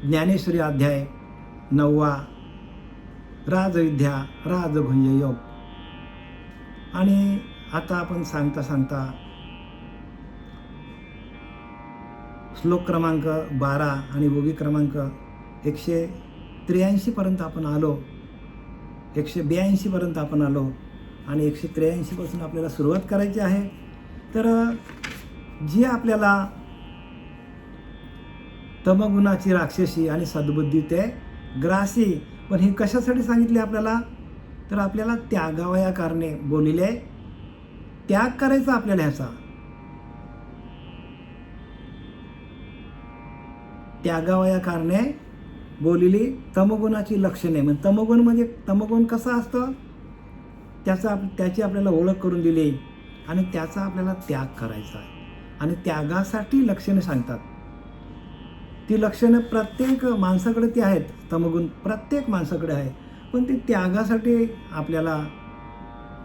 ज्ञानेश्वरी अध्याय 9, राजविद्या राजगुह्य योग. आणि आता आपण सांगता सांगता श्लोक क्रमांक 12 आणि ओवी क्रमांक 183 पर्यंत आपण आलो. 182 पर्यंत आपण आलो आणि 183 पासून आपल्याला सुरुवात करायची आहे. तर जी आपल्याला तमगुणाची राक्षसी आणि सद्बुद्धी ते ग्रासी, पण ही कशासाठी सांगितली आपल्याला? तर आपल्याला त्यागावया कारणे बोलिले, त्याग करायचा आपल्याला. ह्याचा त्यागावया कारणे बोलिली तमगुणाची लक्षणे. म्हणजे तमगुण म्हणजे तमगुण कसा असतं त्याची आपल्याला ओळख करून दिली आणि त्याचा आपल्याला त्याग करायचा आहे. आणि त्यागासाठी लक्षणे सांगतात. ती लक्षणं प्रत्येक माणसाकडे ती आहेत. तमगुण प्रत्येक माणसाकडे आहे, पण ती त्यागासाठी आपल्याला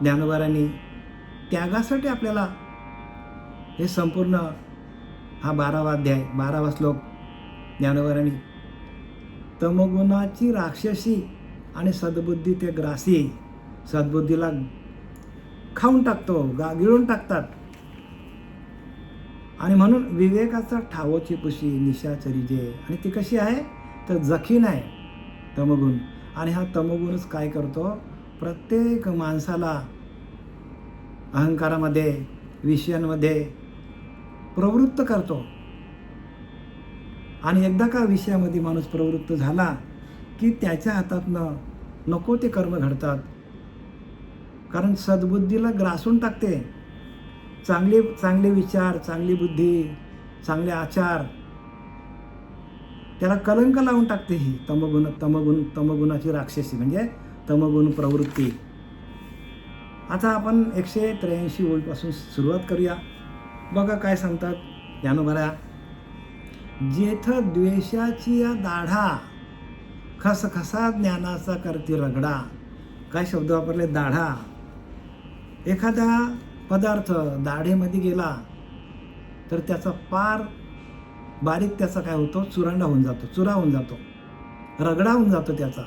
ज्ञानोबारांनी त्यागासाठी आपल्याला हे संपूर्ण हा 12वा अध्याय 12वा श्लोक ज्ञानोबारांनी तमगुणाची राक्षसी आणि सद्बुद्धी ते ग्रासी, सद्बुद्धीला खाऊन टाकतो, गिळून टाकतात. आणि म्हणून विवेकाचा ठावोची पुशी निशाचरी जे, आणि ती कशी आहे तर जखीन आहे तमगुण. आणि हा तमगुणच काय करतो, प्रत्येक माणसाला अहंकारामध्ये विषयांमध्ये प्रवृत्त करतो. आणि एकदा का विषयामध्ये माणूस प्रवृत्त झाला की त्याच्या हातातनं नको ते कर्म घडतात. कारण सद्बुद्धीला ग्रासून टाकते. चांगले विचार, चांगली बुद्धी, चांगले आचार त्याला कलंक लावून टाकते. ही तमगुणाची राक्षसी म्हणजे तमगुण प्रवृत्ती. आता आपण 183 ओळीपासून सुरुवात करूया. बघा काय सांगतात ज्ञानोबारा. जेथ द्वेषाची या दाढा, खसखसा ज्ञानाचा करती रगडा. काय शब्द वापरले? दाढा. एखादा पदार्थ दाढेमध्ये गेला तर त्याचा पार बारीक त्याचा काय होतो, चुरांडा होऊन जातो, चुरा होऊन जातो, रगडा होऊन जातो त्याचा.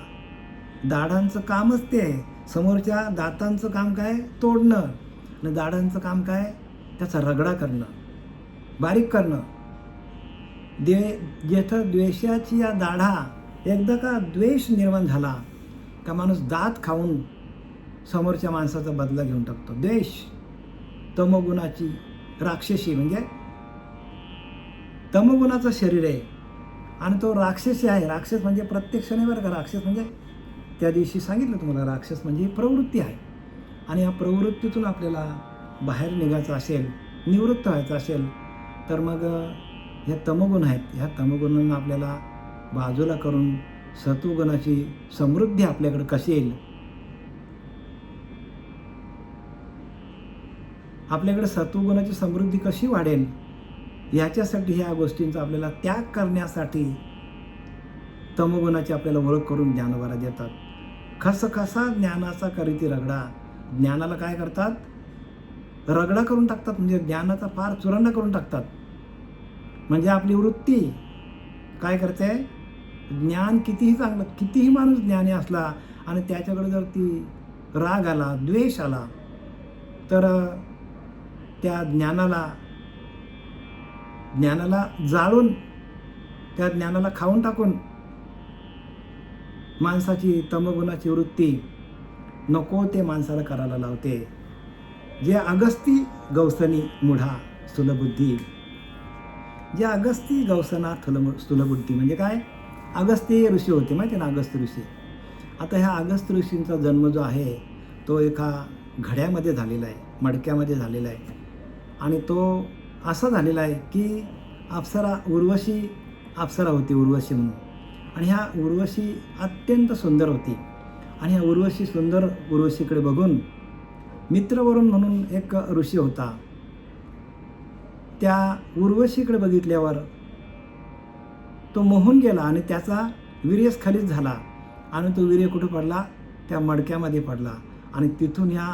दाढांचं कामच ते आहे. समोरच्या दातांचं काम काय? तोडणं. आणि दाढांचं काम काय? त्याचा रगडा करणं, बारीक करणं. जेथं द्वेषाची या दाढा, एकदा का द्वेष निर्माण झाला का माणूस दात खाऊन समोरच्या माणसाचा बदला घेऊन टाकतो. द्वेष तमगुणाची राक्षसी म्हणजे तमगुणाचं शरीर आहे आणि तो राक्षसी आहे. राक्षस म्हणजे प्रत्यक्ष नाही बरं का. राक्षस म्हणजे त्या दिवशी सांगितलं तुम्हाला, राक्षस म्हणजे ही प्रवृत्ती आहे. आणि या प्रवृत्तीतून आपल्याला बाहेर निघायचं असेल, निवृत्त व्हायचं असेल तर मग हे तमगुण आहेत. ह्या तमगुणांना आपल्याला बाजूला करून सत्वगुणाची समृद्धी आपल्याकडे कशी येईल, आपल्याकडे सत्वगुणाची समृद्धी कशी वाढेल, याच्यासाठी ह्या गोष्टींचा आपल्याला त्याग करण्यासाठी तमगुणाची आपल्याला ओळख करून ज्ञानोबारा देतात. खसखसा ज्ञानाचा करीती रगडा. ज्ञानाला काय करतात? रगडा करून टाकतात. म्हणजे ज्ञानाचा पार चुरांडा करून टाकतात. म्हणजे आपली वृत्ती काय करते? ज्ञान कितीही चांगलं, कितीही माणूस ज्ञानी असला आणि त्याच्याकडे जर ती राग आला, द्वेष आला, तर त्या ज्ञानाला जाळून, त्या ज्ञानाला खाऊन टाकून माणसाची तमगुणाची वृत्ती नको ते माणसाला करायला लावते. जे अगस्ती गौसनी मुढा स्थूलबुद्धी. जे अगस्ती गौसना स्थूलबुद्धी म्हणजे काय? अगस्ती ऋषी होते, माहिती ना, अगस्त्य ऋषी. आता ह्या अगस्त्य ऋषींचा जन्म जो आहे तो एका घड्यामध्ये झालेला आहे, मडक्यामध्ये झालेला आहे. आणि तो असा झालेला आहे की उर्वशी अप्सरा होती, उर्वशी म्हणून. आणि ह्या उर्वशी अत्यंत सुंदर होती. आणि ह्या उर्वशीकडे बघून मित्रवरुण म्हणून एक ऋषी होता. त्या उर्वशीकडे बघितल्यावर तो मोहून गेला आणि त्याचा वीर्यस्खलित झाला. आणि तो वीर्य कुठे पडला? त्या मडक्यामध्ये पडला. आणि तिथून ह्या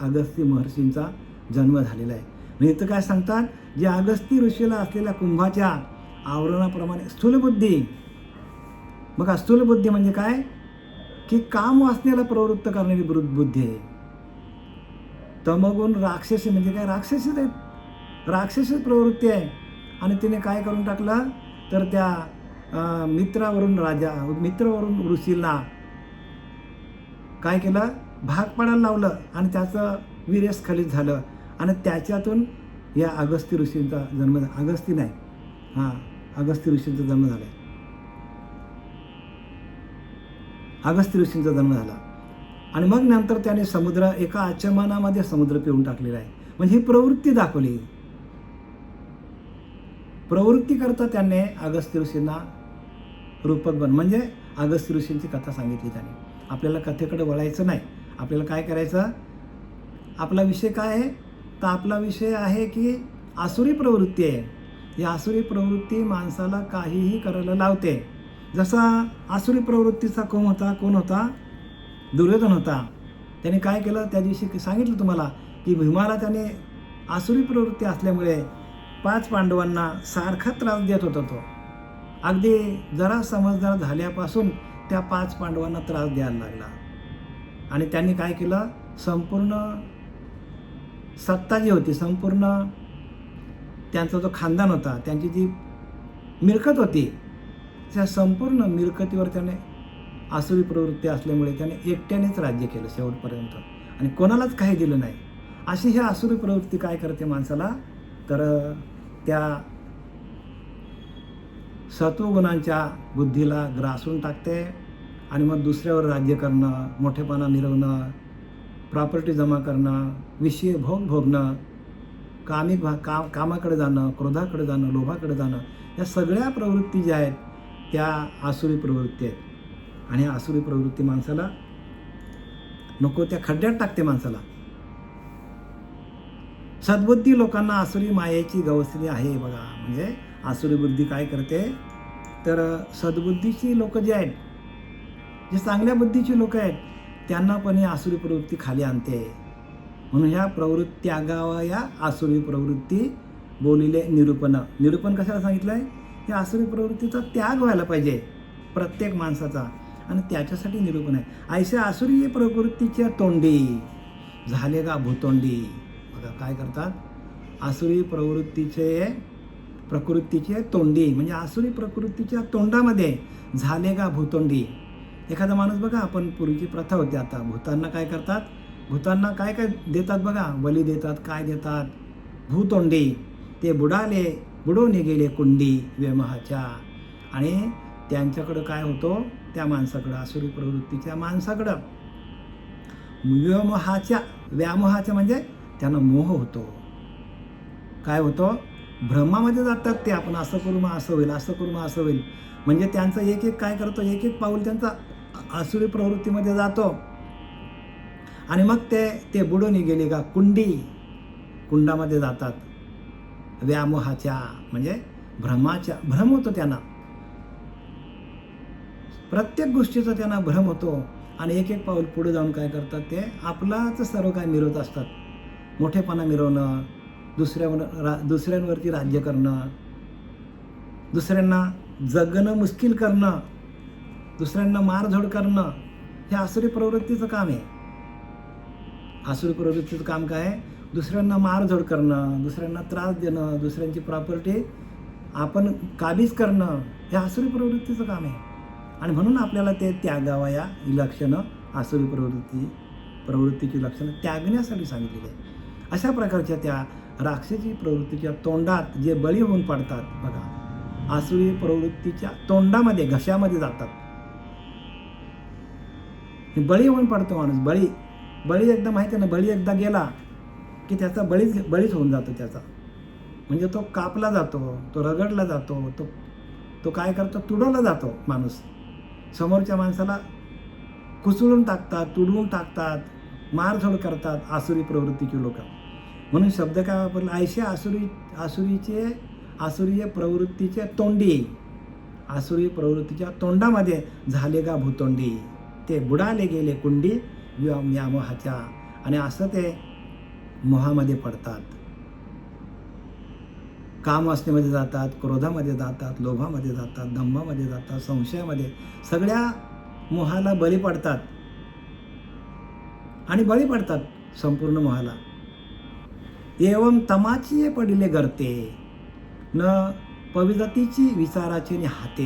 अगस्ती महर्षींचा जन्म झालेला आहे. म्हणजे इथं काय सांगतात? जे अगस्ती ऋषीला असलेल्या कुंभाच्या आवरणाप्रमाणे स्थूलबुद्धी बघा, स्थूल बुद्धी म्हणजे काय, की काम वासनेला प्रवृत्त करणारी बुद्धी आहे. तमोगुण राक्षसी म्हणजे काय, राक्षसीच आहेत, राक्षसी प्रवृत्ती आहे. आणि तिने काय करून टाकलं, तर त्या मित्रावरून ऋषीला काय केलं, भाग पडायला लावलं आणि त्याचं वीर्यस्खलित झालं. आणि त्याच्यातून या अगस्त्य ऋषींचा जन्म, अगस्ती ऋषींचा जन्म झाला. अगस्त्य ऋषींचा जन्म झाला. आणि मग नंतर त्याने एका आचमनामध्ये समुद्र पिऊन टाकलेला आहे. म्हणजे ही प्रवृत्ती दाखवली. प्रवृत्ती करता त्याने अगस्त्य ऋषींना रूपक म्हणजे अगस्त्य ऋषींची कथा सांगितली त्याने. आपल्याला कथेकडे वळायचं नाही. आपल्याला काय करायचं, आपला विषय काय आहे, तर आपला विषय आहे की आसुरी प्रवृत्ती आहे. ही आसुरी प्रवृत्ती माणसाला काहीही करायला लावते. जसा आसुरी प्रवृत्तीचा कोण होता, दुर्योधन होता. त्याने काय केलं, त्या दिवशी सांगितलं तुम्हाला की भीमाला त्याने आसुरी प्रवृत्ती असल्यामुळे 5 पांडवांना सारखा त्रास देत होता. तो अगदी जरा समजदार झाल्यापासून त्या 5 पांडवांना त्रास द्यायला लागला. आणि त्यांनी काय केलं, संपूर्ण सत्ता जी होती, संपूर्ण त्यांचा जो खानदान होता, त्यांची जी मिळकत होती, त्या संपूर्ण मिळकतीवर त्याने आसुरी प्रवृत्ती असल्यामुळे त्याने एकट्यानेच राज्य केलं शेवटपर्यंत आणि कोणालाच काही दिलं नाही. अशी ही आसुरी प्रवृत्ती काय करते माणसाला, तर त्या सत्वगुणांच्या बुद्धीला ग्रासून टाकते. आणि मग दुसऱ्यावर राज्य करणं, मोठेपणा मिरवणं, प्रॉपर्टी जमा करणं, विषय भोगणं, कामाकडे जाणं, क्रोधाकडे जाणं, लोभाकडे जाणं, या सगळ्या प्रवृत्ती ज्या आहेत त्या आसुरी प्रवृत्ती आहेत. आणि आसुरी प्रवृत्ती माणसाला नको त्या खड्ड्यात टाकते माणसाला. सद्बुद्धी लोकांना आसुरी मायेची गवसणी आहे बघा. म्हणजे आसुरी बुद्धी काय करते, तर सद्बुद्धीची लोक जे आहेत, जे चांगल्या बुद्धीची लोक आहेत, त्यांना पण ही आसुरी प्रवृत्ती खाली आणते. म्हणून ह्या प्रवृत्ती त्यागावा, या आसुरी प्रवृत्ती बोलिले निरूपण कशाला सांगितलंय, या आसुरी प्रवृत्तीचा त्याग व्हायला पाहिजे प्रत्येक माणसाचा, आणि त्याच्यासाठी निरूपण आहे. ऐशा आसुरी प्रवृत्तीच्या तोंडी झाले का भूतोंडी. बघा काय करतात, आसुरी प्रकृतीचे तोंडी म्हणजे आसुरी प्रकृतीच्या तोंडामध्ये झाले का भूतोंडी. एखादा माणूस बघा, आपण पूर्वीची प्रथा होती, आता भूतांना काय करतात, भूतांना काय काय देतात बघा, बली देतात, काय देतात, भूतोंडी. ते बुडवून गेले कुंडी व्यामोहाच्या. आणि त्यांच्याकडं काय होतो, त्या माणसाकडं, आसुरी प्रवृत्तीच्या माणसाकडं व्यामोहाच्या म्हणजे त्यांना मोह होतो. काय होतो, भ्रमामध्ये जातात ते. आपण असं करू मग असं होईल, असं करू मग असं होईल. म्हणजे त्यांचं एक काय करतो, एक पाऊल त्यांचा आसुरी प्रवृत्तीमध्ये जातो. आणि मग ते बुडून गेले का कुंडामध्ये जातात. व्यामोहाच्या म्हणजे भ्रम होतो त्यांना, प्रत्येक गोष्टीचा त्यांना भ्रम होतो. आणि एक पाऊल पुढे जाऊन काय करतात, ते आपलाच सर्व काय मिरवत असतात. मोठेपणा मिरवणं, दुसऱ्यांवरती राज्य करणं, दुसऱ्यांना जगणं मुश्किल करणं, दुसऱ्यांना मारझोड करणं, हे आसुरी प्रवृत्तीचं काम आहे. आसुरी प्रवृत्तीचं काम काय आहे, दुसऱ्यांना मारझोड करणं, दुसऱ्यांना त्रास देणं, दुसऱ्यांची प्रॉपर्टी आपण काबीज करणं, हे आसुरी प्रवृत्तीचं काम आहे. आणि म्हणून आपल्याला ते त्यागावा, या लक्षणं आसुरी प्रवृत्तीची लक्षणं त्यागण्यासाठी सांगितलेली आहे. अशा प्रकारच्या त्या राक्षसी प्रवृत्तीच्या तोंडात जे बळी होऊन पडतात बघा, आसुरी प्रवृत्तीच्या तोंडामध्ये, घशामध्ये जातात. बळी होऊन पडतो माणूस. बळी एकदा माहिती आहे ना, बळी एकदा गेला की त्याचा बळीच होऊन जातो त्याचा. म्हणजे तो कापला जातो, तो रगडला जातो, तो काय करतो, तुडवला जातो माणूस. समोरच्या माणसाला कुचळून टाकतात, तुडवून टाकतात, मारझोड करतात आसुरी प्रवृत्तीची लोक. म्हणून शब्द काय वापरला, ऐशे आसुरी प्रवृत्तीचे तोंडी, आसुरी प्रवृत्तीच्या तोंडामध्ये झाले का भूतोंडी. ते बुडाले गेले कुंडी व्यामोहाच्या. आणि असं ते मोहामध्ये पडतात. कामवासनेमध्ये जातात, क्रोधामध्ये जातात, लोभामध्ये जातात, दंभामध्ये जातात, संशयामध्ये, सगळ्या मोहाला बळी पडतात आणि बळी पडतात संपूर्ण मोहाला. एवं तमाची पडिले गर्ते न पवित्रतेची विचाराचे हाते,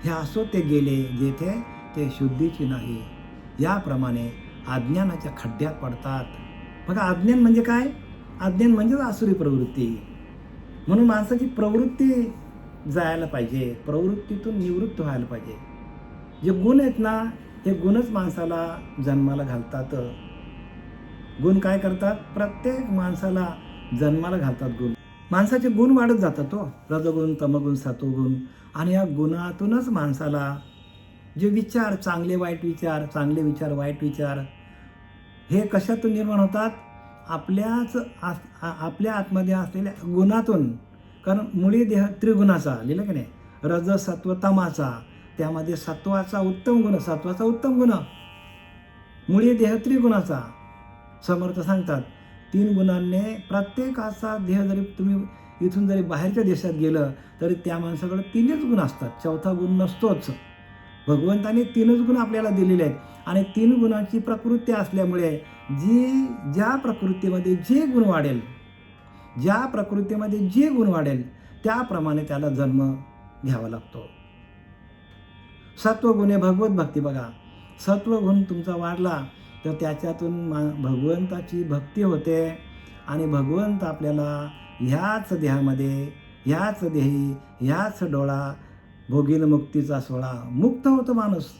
हे असो ते गेले जेथे ते शुद्धीची नाही. याप्रमाणे अज्ञानाच्या खड्ड्यात पडतात. बघा, अज्ञान म्हणजे काय? अज्ञान म्हणजेच आसुरी प्रवृत्ती. म्हणून माणसाची प्रवृत्ती जायला पाहिजे, प्रवृत्तीतून निवृत्त व्हायला पाहिजे. जे गुण आहेत ना, हे गुणच माणसाला जन्माला घालतात. गुण काय करतात? प्रत्येक माणसाला जन्माला घालतात गुण. माणसाचे गुण वाढत जातात तो, रजोगुण, तमगुण, सत्वगुण. आणि या गुणातूनच माणसाला जे विचार, चांगले वाईट विचार, चांगले विचार वाईट विचार, हे कशातून निर्माण होतात? आपल्या आतमध्ये असलेल्या गुणातून. कारण मुळी देह त्रिगुणाचा, लिहिलं की नाही, रज सत्व तमाचा, त्यामध्ये सत्वाचा उत्तम गुण, सत्वाचा उत्तम गुण, मुळी देह त्रिगुणाचा. समर्थ सांगतात 3 गुणांनी प्रत्येकाचा देह, जरी तुम्ही इथून जरी बाहेरच्या देशात गेलं तरी त्या माणसाकडे 3च गुण असतात, 4था गुण नसतोच. भगवंताने 3च गुण आपल्याला दिलेले आहेत. आणि 3 गुणांची प्रकृती असल्यामुळे ज्या प्रकृतीमध्ये जे गुण वाढेल, ज्या प्रकृतीमध्ये जे गुण वाढेल त्याप्रमाणे त्याला जन्म घ्यावा लागतो. सत्वगुणे भगवत भक्ती. बघा, सत्वगुण तुमचा वाढला तर त्याच्यातून भगवंताची भक्ती होते आणि भगवंत आपल्याला ह्याच देहामध्ये, ह्याच देही, ह्याच डोळा भोगील मुक्तीचा सोहळा, मुक्त होतो माणूस.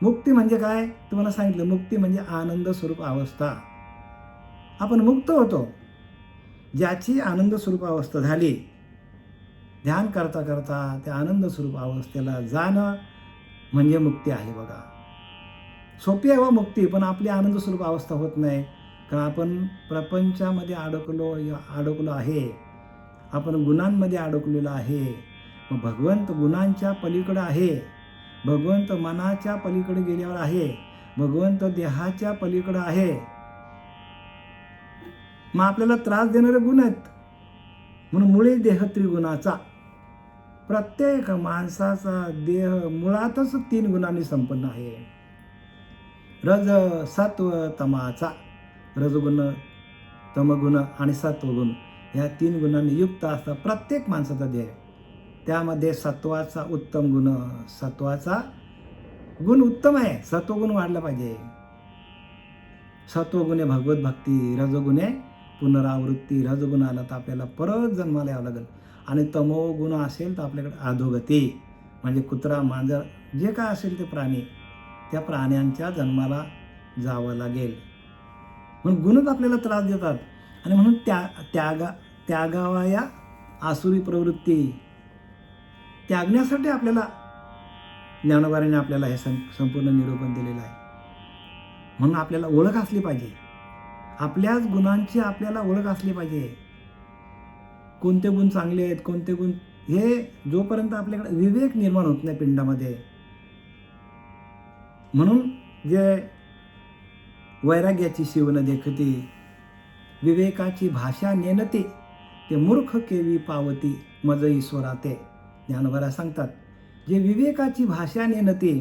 मुक्ती म्हणजे काय? तुम्हाला सांगितलं, मुक्ती म्हणजे आनंद स्वरूप अवस्था. आपण मुक्त होतो. ज्याची आनंद स्वरूप अवस्था झाली, ध्यान करता करता त्या आनंद स्वरूप अवस्थेला जाणं म्हणजे मुक्ती आहे. बघा, सोपी आहे व मुक्ती, पण आपली आनंद स्वरूप अवस्था होत नाही. कारण आपण प्रपंचामध्ये अडकलो आहे, आपण गुणांमध्ये अडकलेलो आहे. मग भगवंत गुणांच्या पलीकडे आहे, भगवंत मनाच्या पलीकडे गेल्यावर आहे, भगवंत देहाच्या पलीकडे आहे. मग आपल्याला त्रास देणारे गुण आहेत. म्हणून मुळे देह त्रिगुणाचा. प्रत्येक माणसाचा देह मुळातच 3 गुणांनी संपन्न आहे. रज सत्व तमाचा, रजगुण, तमगुण आणि सत्वगुण, ह्या 3 गुणांनी युक्त असतात प्रत्येक माणसाचा देह. त्यामध्ये सत्वाचा उत्तम गुण, सत्वाचा गुण उत्तम आहे, सत्वगुण वाढला पाहिजे. सत्वगुणे भगवत भक्ती, रजगुणे पुनरावृत्ती. रजगुण आला तर आपल्याला परत जन्माला यावं लागेल. आणि तमोगुण असेल तर आपल्याकडे अधोगती, म्हणजे कुत्रा, मांजर, जे काय असेल ते प्राणी, त्या प्राण्यांच्या जन्माला जावं लागेल. म्हणून गुणच आपल्याला त्रास देतात. आणि म्हणून त्यागावा या आसुरी प्रवृत्ती त्यागण्यासाठी आपल्याला ज्ञानोबाराने आपल्याला हे संपूर्ण निरूपण दिलेलं आहे. म्हणून आपल्याला ओळख असली पाहिजे, आपल्याच गुणांची आपल्याला ओळख असली पाहिजे. कोणते गुण चांगले आहेत, कोणते गुण, हे जोपर्यंत आपल्याकडे विवेक निर्माण होत नाही पिंडामध्ये. म्हणून जे वैराग्याची शिवण देखती, विवेकाची भाषा नेनते, ते मूर्ख केवी पावती मज ईश्वराते. ज्ञानोबा सांगतात, जे विवेकाची भाषा नेनते,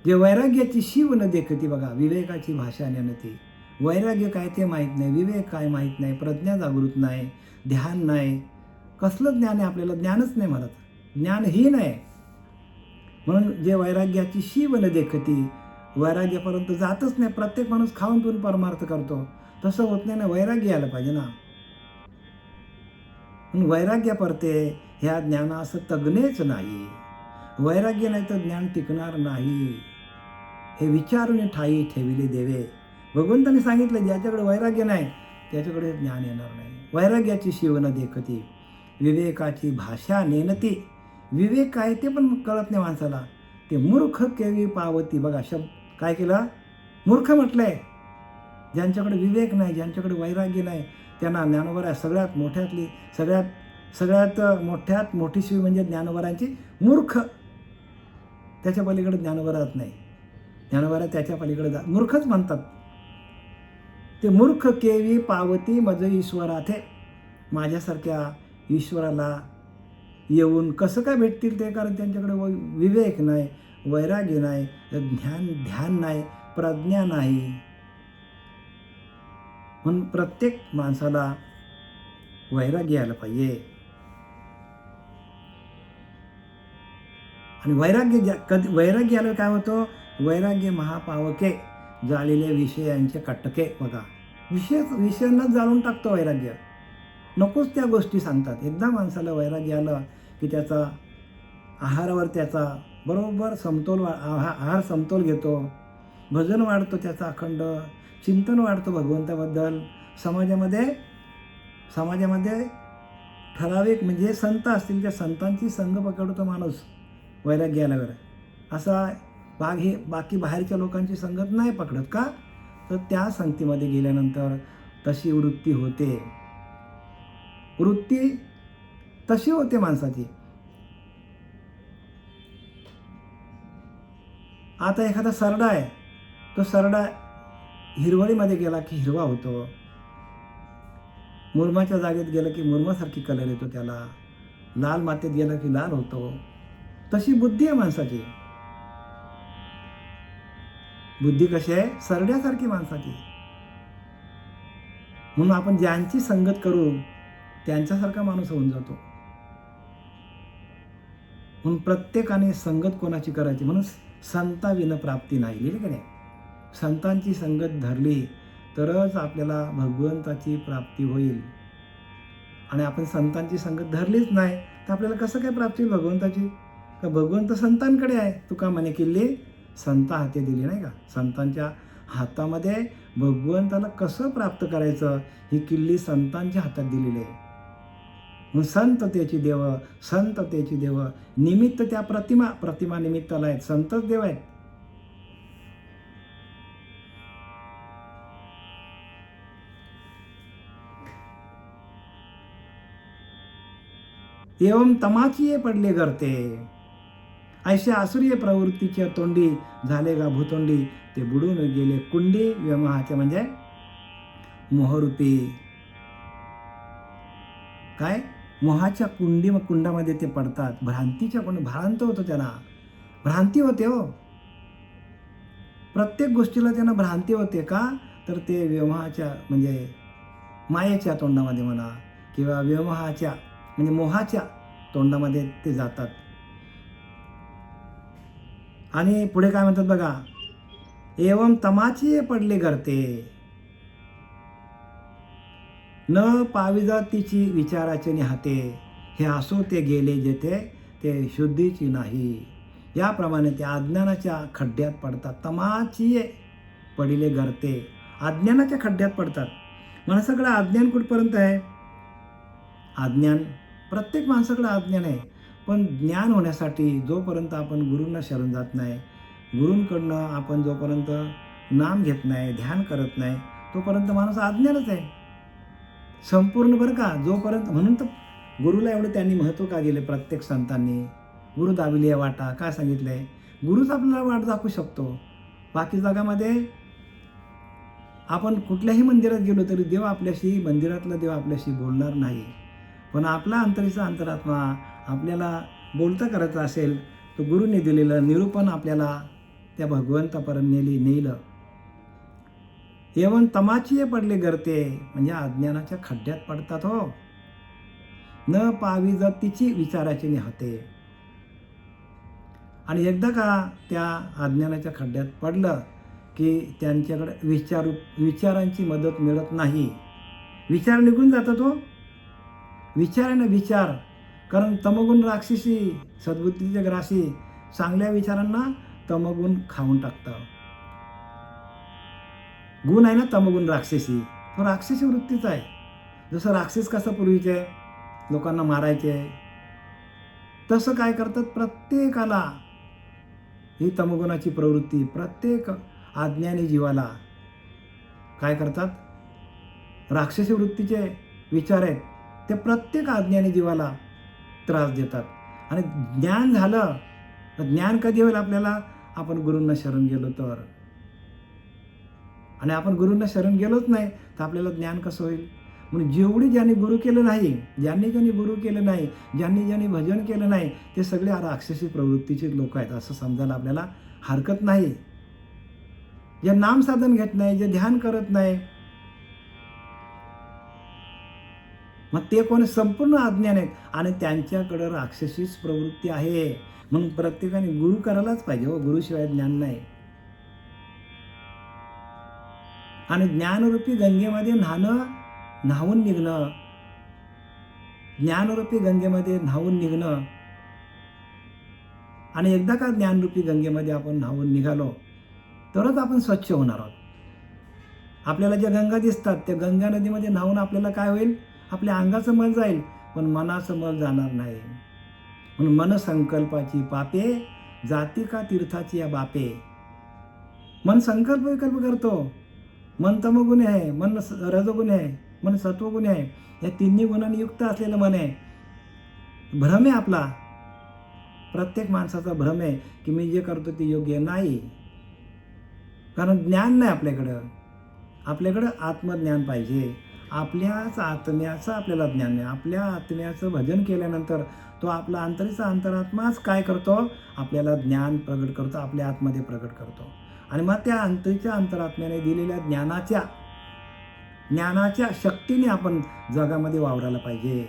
जे वैराग्याची शिव न देखती. बघा, विवेकाची भाषा नेनते, वैराग्य काय ते माहीत नाही, विवेक काय माहीत नाही, प्रज्ञा जागृत नाही, ध्यान नाही, कसलं ज्ञान आहे आपल्याला? ज्ञानच नाही म्हणत, ज्ञानहीन आहे. म्हणून जे वैराग्याची शिव न देखती, वैराग्यापर्यंत जातच नाही. प्रत्येक माणूस खाऊन पिऊन परमार्थ करतो, तसं होत नाही ना. वैराग्य यायला पाहिजे ना. म्हणून वैराग्यापरते ह्या ज्ञानास तगणेच नाही. वैराग्य नाही तर ज्ञान टिकणार नाही. हे विचारून ठाई ठेविले देवे. भगवंतांनी सांगितलं, ज्याच्याकडे वैराग्य नाही त्याच्याकडे ज्ञान येणार नाही. वैराग्याची शिवण देखती, विवेकाची भाषा नेनती. विवेक काय ते पण कळत नाही माणसाला. ते मूर्ख केवी पावती. बघा, शब्द काय केलं? मूर्ख म्हटलंय. ज्यांच्याकडे विवेक नाही, ज्यांच्याकडे वैराग्य नाही, त्यांना ज्ञानोबा सगळ्यात मोठ्यात मोठी शिव म्हणजे ज्ञानोबारांची मूर्ख. त्याच्या पलीकडे ज्ञानोबा राहत नाही. ज्ञानोबा त्याच्या पलीकडे मूर्खच म्हणतात. ते मूर्ख केवी पावती मज ईश्वराथे. माझ्यासारख्या ईश्वराला येऊन कसं काय भेटतील ते? कारण त्यांच्याकडे विवेक नाही, वैराग्य नाही, ध्यान नाही, प्रज्ञा नाही. म्हणून प्रत्येक माणसाला वैराग्य आलं पाहिजे. आणि वैराग्य आलं काय होतं? वैराग्य महापावके जाळलेले विषयांचे कटके. बघा, विषयांनाच जाळून टाकतो वैराग्य. नकोच त्या गोष्टी सांगतात. एकदा माणसाला वैराग्य आलं की त्याचा आहारावर त्याचा बरोबर आहार समतोल घेतो, भजन वाढतो त्याचा अखंड, चिंतन वाढतो भगवंताबद्दल. समाजामध्ये ठराविक म्हणजे संत असतील त्या संतांची संग पकडतो माणूस वैराग्य आल्यावर. असा बाकी बाहेरच्या लोकांची संगत नाही पकडत. का? तर त्या संगतीमध्ये गेल्यानंतर तशी वृत्ती होते. वृत्ती तशी होते माणसाची. आता एखादा सरडा आहे, तो सरडा हिरवळीमध्ये गेला की हिरवा होतो, मुरमाच्या जागेत गेलं की मुरमासारखी कलर येतो त्याला, लाल मातीत गेलं की लाल होतो. तशी बुद्धी आहे माणसाची. बुद्धी कशी आहे? सरड्यासारखी माणसाची. म्हणून आपण ज्यांची संगत करू त्यांच्यासारखा माणूस होऊन जातो. म्हणून प्रत्येकाने संगत कोणाची करायची? म्हणून संताविन प्राप्ती नाही, लिहिले का नाही? संतांची संगत धरली तरच आपल्याला भगवंताची प्राप्ती होईल. आणि आपण संतांची संगत धरलीच नाही तर आपल्याला कसं काय प्राप्ती होईल भगवंताची? का भगवंत संतांकडे आहे. तुका म्हणे किल्ली संता हाती दिली, नाही का? संतांच्या हातामध्ये भगवंताला कसं प्राप्त करायचं ही किल्ली संतांच्या हातात दिलेली आहे. मग संततेची देव निमित्त त्या प्रतिमा निमित्ताला आहेत. संतच देव आहेत. एवं तमाचिये पडले गर्ते, ऐसे आसुरीय प्रवृत्तीच्या तोंडी झाले गा भूतोंडी. ते बुडून गेले कुंडी व्यमोहाचे, म्हणजे मोहरूपी काय मोहाच्या कुंडामध्ये ते पडतात. भ्रांत होतो त्यांना. भ्रांती होते हो. प्रत्येक गोष्टीला त्यांना भ्रांती होते. का? तर ते व्यमोहाच्या म्हणजे मायेच्या तोंडामध्ये म्हणा किंवा व्यमोहाच्या म्हणजे मोहाच्या तोंडामध्ये ते जातात. आणि पुढे काय म्हणतात बघा, एवं तमाची पडले गर्ते, न पाविजातीची विचाराचे निहाते. हे असो ते गेले जेथे ते शुद्धीची नाही. याप्रमाणे ते अज्ञानाच्या खड्ड्यात पडतात. तमाची पडिले गर्ते, अज्ञानाच्या खड्ड्यात पडतात. माणसाकडे अज्ञान कुठपर्यंत आहे? अज्ञान प्रत्येक माणसाकडे अज्ञान आहे. पण ज्ञान होण्यासाठी जोपर्यंत आपण गुरूंना शरण जात नाही, गुरूंकडनं आपण जोपर्यंत नाम घेत नाही, ध्यान करत नाही, तोपर्यंत माणूस अज्ञानच आहे संपूर्ण, बरं का? जोपर्यंत. म्हणून तर गुरुला एवढं त्यांनी महत्त्व का गेले प्रत्येक संतांनी. गुरु दाविली वाटा काय सांगितलंय? गुरुच आपल्याला वाट दाखवू शकतो. बाकी जगामध्ये आपण कुठल्याही मंदिरात गेलो तरी मंदिरातला देव आपल्याशी बोलणार नाही. पण आपला अंतरात्मा आपल्याला बोलता करायचं असेल तर गुरुने दिलेलं निरूपण आपल्याला त्या भगवंतापर्यंत नेलं. एवं तमाचिये पडले गर्ते, म्हणजे अज्ञानाच्या खड्ड्यात पडतात हो. न पाविजातीची विचाराची निहाते. आणि एकदा का त्या अज्ञानाच्या खड्ड्यात पडलं की त्यांच्याकडे विचारांची मदत मिळत नाही. विचार निघून जातात हो. विचार, कारण तमगुण राक्षसी, सद्बुद्धीचे ग्रासी. चांगल्या विचारांना तमगुण खाऊन टाकतं. गुण आहे ना तमगुण राक्षसी, तो राक्षसी वृत्तीचा आहे. जसं राक्षस कसं पूर्वीचे लोकांना मारायचे, तसं काय करतात प्रत्येकाला ही तमगुणाची प्रवृत्ती. प्रत्येक अज्ञानी जीवाला काय करतात? राक्षसी वृत्तीचे विचार आहेत ते प्रत्येक अज्ञानी जीवाला त्रास देतात. आणि ज्ञान झालं तर ज्ञान कधी होईल आपल्याला? आपण गुरूंना शरण गेलो तर. आणि आपण गुरूंना शरण गेलोच नाही तर आपल्याला ज्ञान कसं होईल? म्हणून जेवढी ज्यांनी गुरु केलं नाही, ज्यांनी गुरु केलं नाही, ज्यांनी भजन केलं नाही, ते सगळे राक्षसी प्रवृत्तीचे लोक आहेत असं समजायला आपल्याला हरकत नाही. जे नामसाधन घेत नाही, जे ध्यान करत नाही, मग ते कोण? संपूर्ण अज्ञान आहेत आणि त्यांच्याकडं राक्षसीच प्रवृत्ती आहे. म्हणून प्रत्येकाने गुरु करायलाच पाहिजे हो, गुरुशिवाय ज्ञान नाही. आणि ज्ञानरूपी गंगेमध्ये न्हावून निघणं, ज्ञानरूपी गंगेमध्ये न्हावून निघणं, आणि एकदा का ज्ञानरूपी गंगेमध्ये आपण न्हावून निघालो तरच आपण स्वच्छ होणार आहोत. आपल्याला ज्या गंगा दिसतात त्या गंगा नदीमध्ये न्हावून आपल्याला काय होईल? आपल्या अंगाचं मल जाईल पण मनाचं मल जाणार नाही. म्हणून मन संकल्पाची पापे जाती का तीर्थाची या बापे. मन संकल्प विकल्प करतो. मन तमगुणी आहे, मन रजगुणी आहे, मन सत्वगुणी आहे. या तिन्ही गुणांनी युक्त असलेलं मन आहे. भ्रम आहे आपला, प्रत्येक माणसाचा भ्रम आहे की मी जे करतो ते योग्य नाही. कारण ज्ञान नाही आपल्याकडं. आपल्याकडं आत्मज्ञान पाहिजे. आपल्याच आत्म्याचं आपल्याला ज्ञान नाही. आपल्या आत्म्याचं भजन केल्यानंतर तो आपला अंतरात्माच काय करतो? आपल्याला ज्ञान प्रगट करतो, आपल्या आतमध्ये प्रगट करतो. आणि मग त्या अंतरात्म्याने दिलेल्या ज्ञानाच्या शक्तीने आपण जगामध्ये वावरायला पाहिजे.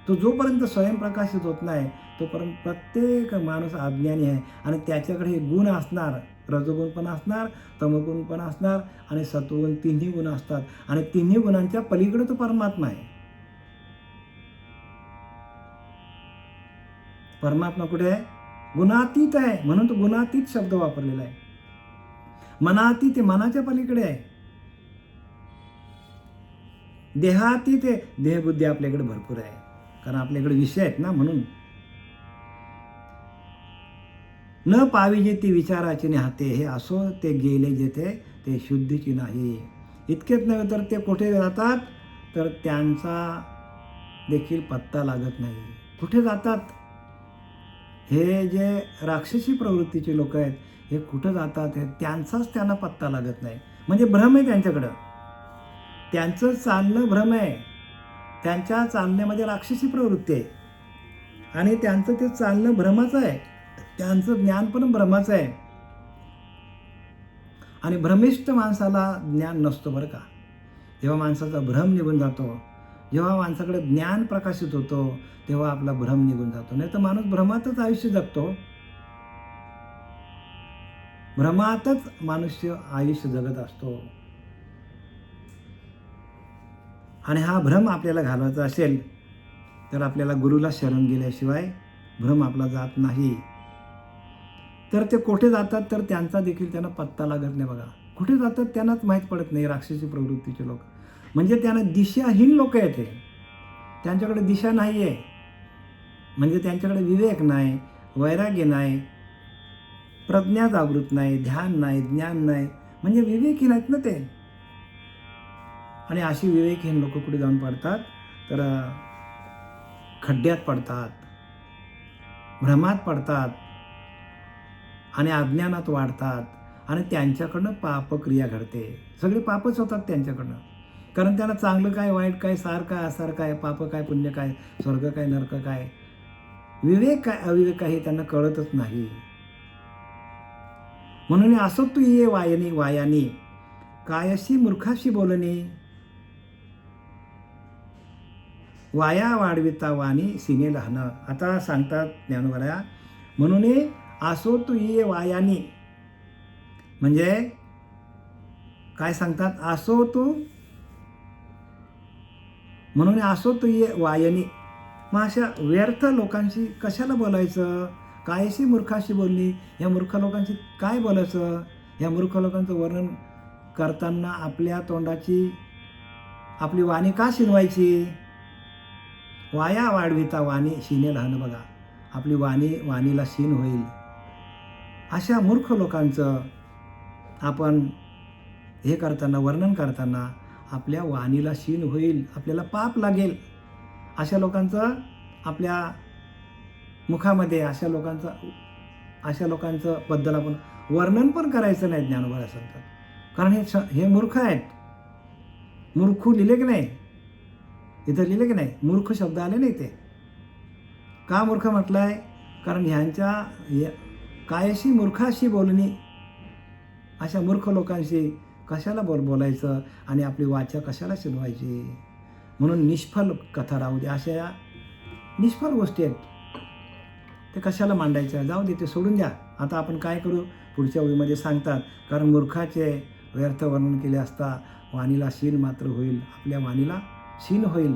तो जोपर्यंत स्वयंप्रकाशित होत नाही तोपर्यंत प्रत्येक माणूस अज्ञानी आहे. आणि त्याच्याकडे हे गुण असणार, रजोगुण पण असणार, तमोगुण पण असणार आणि सत्वगुण, तिन्ही गुण असतात. आणि तिन्ही गुणांच्या पलीकडे तो परमात्मा आहे. परमात्मा कुठे आहे? गुणातीत आहे. म्हणून तो गुणातीत शब्द वापरलेला आहे. मनातीत आहे, मनाच्या पलीकडे आहे. देहातीत आहे, देहबुद्धी आपल्याकडे भरपूर आहे. कारण आपल्याकडे विषय आहेत ना. म्हणून न पाविजे ती विचाराची हाते, हे असो ते गेले जेथे ते शुद्धीची नाही. इतकेच नव्हे तर ते कुठे जातात तर त्यांचा देखील पत्ता लागत नाही. कुठे जातात? हे जे राक्षसी प्रवृत्तीचे लोक आहेत हे कुठं जातात त्यांचाच त्यांना पत्ता लागत नाही. म्हणजे भ्रम आहे त्यांच्याकडं. त्यांचं चालणं भ्रम आहे. त्यांच्या चालण्यामध्ये राक्षसी प्रवृत्ती आहे आणि त्यांचं ते चालणं भ्रमाचं आहे. त्यांचं ज्ञान पण भ्रमाचं आहे. आणि भ्रमिष्ठ माणसाला ज्ञान नसतो बरं का. जेव्हा माणसाचा भ्रम निघून जातो, जेव्हा माणसाकडे ज्ञान प्रकाशित होतो तेव्हा आपला भ्रम निघून जातो. नाही तर माणूस भ्रमातच आयुष्य जगतो. भ्रमातच मनुष्य आयुष्य जगत असतो. आणि हा भ्रम आपल्याला घालवायचा असेल तर आपल्याला गुरुला शरण गेल्याशिवाय भ्रम आपला जात नाही. तर ते कुठे जातात तर त्यांचा देखील त्यांना पत्ता लागत नाही बघा. कुठे जातात त्यांनाच माहीत पडत नाही. राक्षसी प्रवृत्तीचे लोक म्हणजे त्यांना दिशाहीन लोक आहेत. त्यांच्याकडे दिशा नाही आहे. म्हणजे त्यांच्याकडे विवेक नाही, वैराग्य नाही, प्रज्ञा जागृत नाही, ध्यान नाही, ज्ञान नाही. म्हणजे विवेकहीन आहेत ना ते. आणि अशी विवेकहीन लोक कुठे जाऊन पडतात तर खड्ड्यात पडतात, भ्रमात पडतात आणि अज्ञानात वाढतात. आणि त्यांच्याकडनं पापक्रिया घडते. सगळे पापच होतात त्यांच्याकडनं. कारण त्यांना चांगलं काय, वाईट काय, सार काय, असार काय, पाप काय, पुण्य काय, स्वर्ग काय, नरक काय, विवेक काय, अविवेक काय हे त्यांना कळतच नाही. म्हणून असो तू ये वायानी कायशी मूर्खाशी बोलणे, वाया वाढविता वाणी सिने लहानं. आता सांगतात ज्ञानोबा, म्हणून असो तू ये वायानी म्हणजे काय सांगतात? असो तू म्हणून असो तू ये वायानी. मग अशा व्यर्थ लोकांशी कशाला बोलायचं? कायशी मूर्खाशी बोलली. या मूर्ख लोकांशी काय बोलायचं? या मूर्ख लोकांचं वर्णन करताना आपल्या तोंडाची आपली वाणी का शिनवायची? वाया वाढविता वाणी शिने लहान. बघा, आपली वाणीला शीन होईल. अशा मूर्ख लोकांचं आपण हे करताना, वर्णन करताना आपल्या वाणीला शीन होईल, आपल्याला पाप लागेल. अशा लोकांचं आपल्या मुखामध्ये अशा लोकांचं बद्दल आपण वर्णन पण करायचं नाही. ज्ञानोबा सांगतात. कारण हे मूर्ख आहेत. मूर्ख लिहिले की नाही, इथं लिहिले की नाही, मूर्ख शब्द आले नाही. ते का मूर्ख म्हटलं आहे? कारण ह्यांच्या कायशी मूर्खाशी बोलणी, अशा मूर्ख लोकांशी कशाला बोलायचं आणि आपली वाचा कशाला शिरवायची. म्हणून निष्फल कथा राहू दे. अशा या निष्फल गोष्टी आहेत, ते कशाला मांडायच्या, जाऊ दे, ते सोडून द्या. आता आपण काय करू, पुढच्या ओळीमध्ये सांगतात, कारण मूर्खाचे व्यर्थ वर्णन केले असता वाणीला शीन मात्र होईल. आपल्या वाणीला शीन होईल,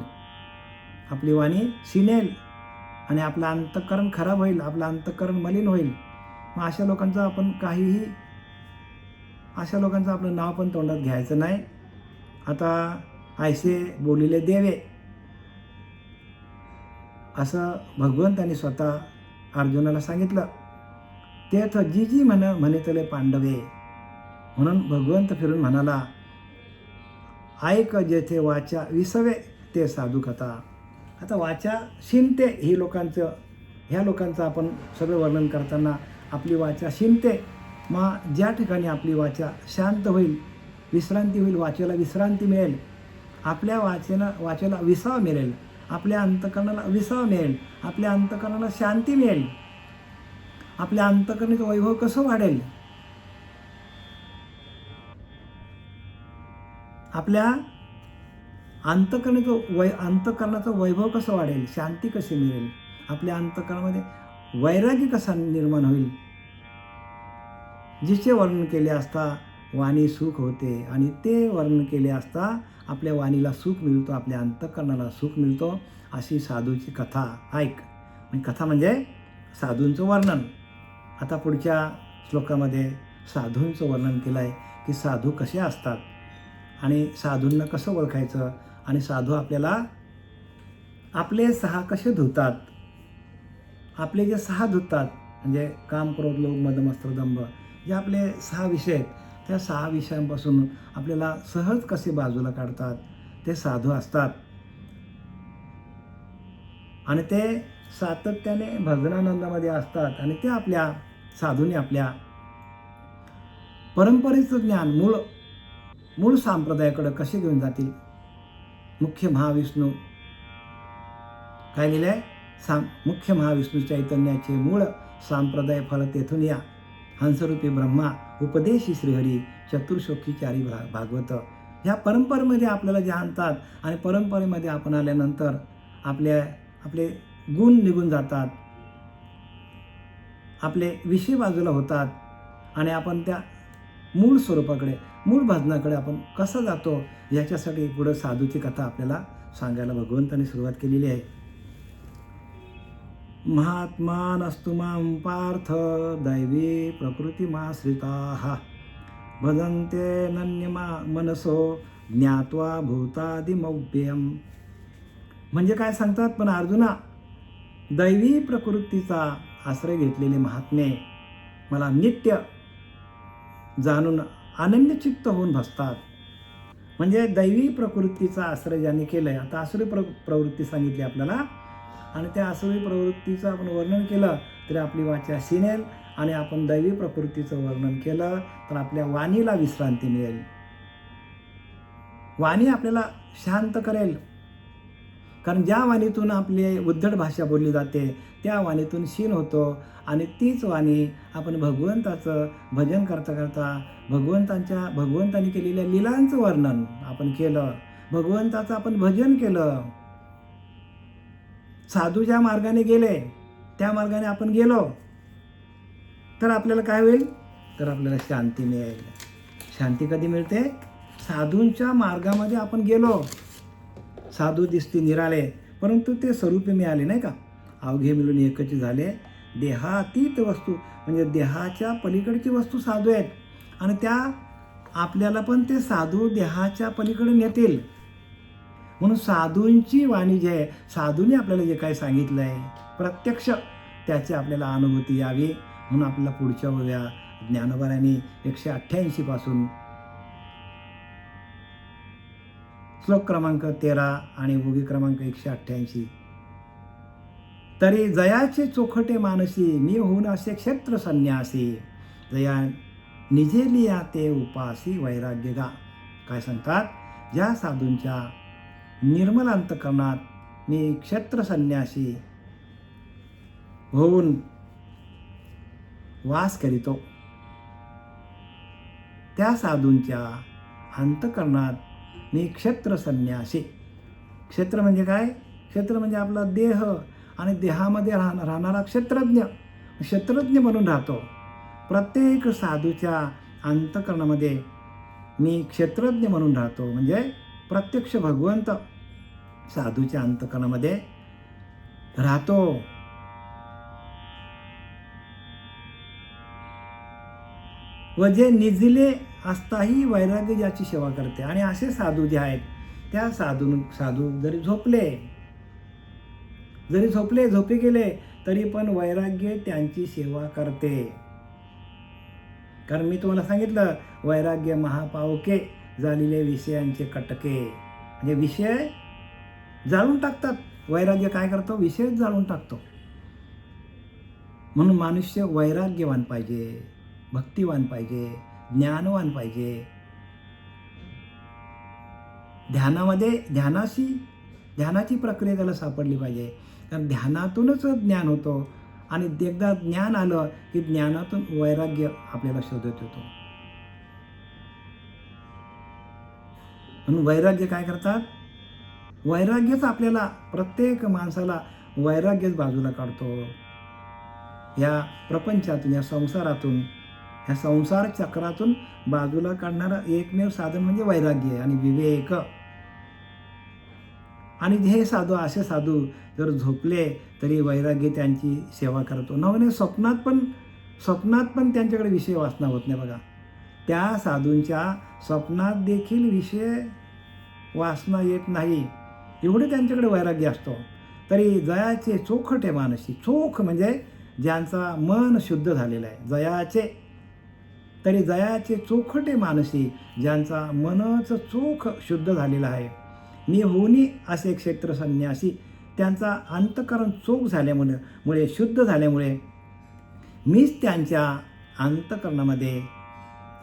आपली वाणी शिनेल आणि आपलं अंतःकरण खराब होईल, आपलं अंतःकरण मलिन होईल. मग अशा लोकांचं आपण काहीही, अशा लोकांचं आपलं नाव पण तोंडात घ्यायचं नाही. आता ऐसे बोलिले देवे, असं भगवंतांनी स्वतः अर्जुनाला सांगितलं. तेथ जी जी म्हणतले पांडवे, म्हणून भगवंत फिरून म्हणाला, ऐक जेथे वाचा विसवे ते साधू कथा. आता वाचा शिनते, ह्या लोकांचं आपण सगळं वर्णन करताना आपली वाचा शिनते. मग ज्या ठिकाणी आपली वाचा शांत होईल, विश्रांती होईल, वाचेला विश्रांती मिळेल, आपल्या वाचेला विसावा मिळेल, आपल्या अंतःकरणाला विसावा मिळेल, आपल्या अंतःकरणाला शांती मिळेल, आपल्या अंतःकरणाचं वैभव कसं वाढेल, आपल्या अंतःकरणाचं वैभव कसं वाढेल, शांती कशी मिळेल, आपल्या अंतःकरणामध्ये वैराग्य कसा निर्माण होईल. जिचे वर्णन केले असता वाणी सुख होते आणि ते वर्णन केले असता आपल्या वाणीला सुख मिळतो, आपल्या अंतःकरणाला सुख मिळतो. अशी साधूची कथा ऐक. कथा म्हणजे साधूंचं वर्णन. आता पुढच्या श्लोकामध्ये साधूंचं वर्णन केलं आहे की साधू कसे असतात आणि साधूंना कसं ओळखायचं आणि साधू आपल्याला आपले 6 कसे धुतात. आपले जे 6 धुतात म्हणजे काम, क्रोध, लोभ, मद, मत्सर, दंभ, जे आपले 6 विषय आहेत, त्या 6 विषयांपासून आपल्याला सहज कसे बाजूला काढतात, ते साधू असतात. आणि ते सातत्याने भजनानंदामध्ये असतात आणि ते आपल्या साधूने आपल्या परंपरेचं ज्ञान मूळ संप्रदायाकडे कसे घेऊन जातील. मुख्य महाविष्णू काय लिहिलंय, मुख्य महाविष्णू चैतन्याचे मूळ संप्रदाय फल तेथून या, हंसरूपी ब्रह्मा उपदेशी श्रीहरी चतुर्शोकी चारी भागवत. ह्या परंपरेमध्ये आपल्याला जे आणतात आणि परंपरेमध्ये आपण आल्यानंतर आपले गुण निघून जातात, आपले विषय बाजूला होतात आणि आपण त्या मूळ स्वरूपाकडे, मूळ भजनाकडे आपण कसं जातो, याच्यासाठी पुढं साधूची कथा आपल्याला सांगायला भगवंतांनी सुरुवात केलेली आहे. महात्मानस्तु मां पार्थ दैवी प्रकृतिमाश्रिताः भजन्ते नन्यमा मनसो ज्ञात्वा भूतादिमव्ययम्. म्हणजे काय सांगतात, पण अर्जुना, दैवी प्रकृतीचा आश्रय घेतलेले महात्मे मला नित्य जाणून अनन्यचित्त होऊन भसतात. म्हणजे दैवी प्रकृतीचा आश्रय ज्यांनी केलंय. आता आसुरी प्रवृत्ती सांगितली आपल्याला आणि त्या आसुरी प्रवृत्तीचं आपण वर्णन केलं तरी आपली वाचा शिनेल आणि आपण दैवी प्रकृतीचं वर्णन केलं तर आपल्या वाणीला विश्रांती मिळेल. वाणी आपल्याला शांत करेल. कारण ज्या वाणीतून आपली उद्धट भाषा बोलली जाते त्या वाणीतून शीन होतो आणि तीच वाणी आपण भगवंताचं भजन करता करता भगवंतांनी केलेल्या लीलांचं वर्णन आपण केलं, भगवंताचं आपण भजन केलं, साधू ज्या मार्गाने गेले त्या मार्गाने आपण गेलो तर आपल्याला काय होईल, तर आपल्याला शांती मिळेल. शांती कधी मिळते, साधूंच्या मार्गामध्ये आपण गेलो. साधू दिसते निराळे परंतु ते स्वरूपी मिळाले नाही का, अवघे मिळून एकच झाले. देहातीत वस्तू म्हणजे देहाच्या पलीकडची वस्तू साधू आहेत आणि त्या आपल्याला पण ते साधू देहाच्या पलीकडे नेतील. म्हणून साधूंची वाणी जी आहे, साधूंनी आपल्याला जे काही सांगितलं आहे प्रत्यक्ष त्याची आपल्याला अनुभूती यावी म्हणून आपल्याला पुढच्या वेळा ज्ञानोबारांनी 188 पासून श्लोक क्रमांक 13 आणि बोगी क्रमांक 188, तरी जयाचे चोखटे मानसी मी होऊन असे क्षेत्र संन्यासी. निजेलिया ते उपासी वैराग्य गा. काय सांगतात? ज्या साधूंच्या निर्मल अंतकरणात मी क्षत्र संन्यासी होऊन वास करीतो, त्या साधूंच्या अंतकरणात मी क्षत्र संन्यासी. क्षेत्र म्हणजे काय? क्षेत्र म्हणजे आपला देह आणि देहामध्ये राहणारा क्षेत्रज्ञ. क्षेत्रज्ञ म्हणून राहतो. प्रत्येक साधूच्या अंतकरणामध्ये मी क्षेत्रज्ञ म्हणून राहतो. म्हणजे प्रत्यक्ष भगवंत साधूच्या अंतकरणामध्ये राहतो. व जे निजले असताही वैराग्य ज्याची सेवा करते. आणि असे साधू जे आहेत, त्या साधू जरी झोपे गेले तरी पण वैराग्य त्यांची सेवा करते. कारण मी तुम्हाला सांगितलं, वैराग्य महापावके झालेले विषयांचे कटके. म्हणजे विषय जाळून टाकतात. वैराग्य काय करतो? विषय जाळून टाकतो. म्हणून मनुष्य वैराग्यवान पाहिजे, भक्तिवान पाहिजे, ज्ञानवान पाहिजे. ध्यानाची प्रक्रिया त्याला सापडली पाहिजे. कारण ध्यानातूनच ज्ञान होतो. आणि एकदा ज्ञान आलं की ज्ञानातून वैराग्य आपल्याला शोधत येतो. म्हणून वैराग्य काय करतात? वैराग्यच आपल्याला, प्रत्येक माणसाला वैराग्यच बाजूला काढतो. या प्रपंचातून, या संसारातून, या संसार चक्रातून बाजूला काढणारं एकमेव साधन म्हणजे वैराग्य आणि विवेक. आणि हे साधू, असे साधू जर झोपले तरी वैराग्य त्यांची सेवा करतो. नवने स्वप्नात पण त्यांच्याकडे विषय वासना होत नाही. बघा, त्या साधूंच्या स्वप्नात देखील विषय वासना येत नाही, एवढे त्यांच्याकडे वैराग्य असतो. तरी जयाचे चोखटे मानसी, चोख म्हणजे ज्यांचा मन शुद्ध झालेला आहे, जयाचे चोखटे मानसी, ज्यांचा मनच चोख शुद्ध झालेला आहे. मी होऊनी असे क्षेत्र संन्यासी, त्यांचा अंतकरण चोख झाल्यामुळे, शुद्ध झाल्यामुळे मीच त्यांच्या अंतकरणामध्ये,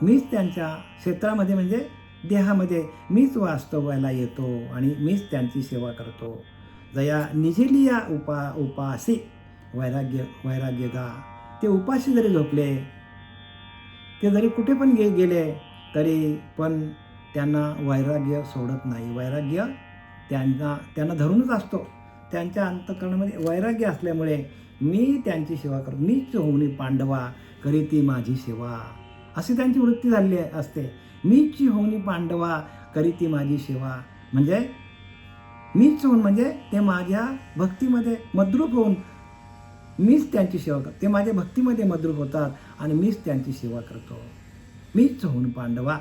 मीच त्यांच्या क्षेत्रामध्ये म्हणजे देहामध्ये मीच वास्तवायला येतो आणि मीच त्यांची सेवा करतो. जया निजेलिया उपासी वैराग्य गा. ते उपाशी जरी झोपले, ते जरी कुठे पण गेले तरी पण त्यांना वैराग्य सोडत नाही. वैराग्य त्यांना धरूनच असतो. त्यांच्या अंतकरणामध्ये वैराग्य असल्यामुळे मी त्यांची सेवा करतो. मीच होऊनी पांडवा करीती माझी सेवा, अशी त्यांची वृत्ती झालेली असते. मीच होऊनी पांडवा करीती माझी सेवा. म्हणजे मीच होऊन म्हणजे ते माझ्या भक्तीमध्ये मद्रूप होऊन मीच त्यांची सेवा करतो. ते माझ्या भक्तीमध्ये मद्रूप होतात आणि मीच त्यांची सेवा करतो. मीच होऊन पांडवा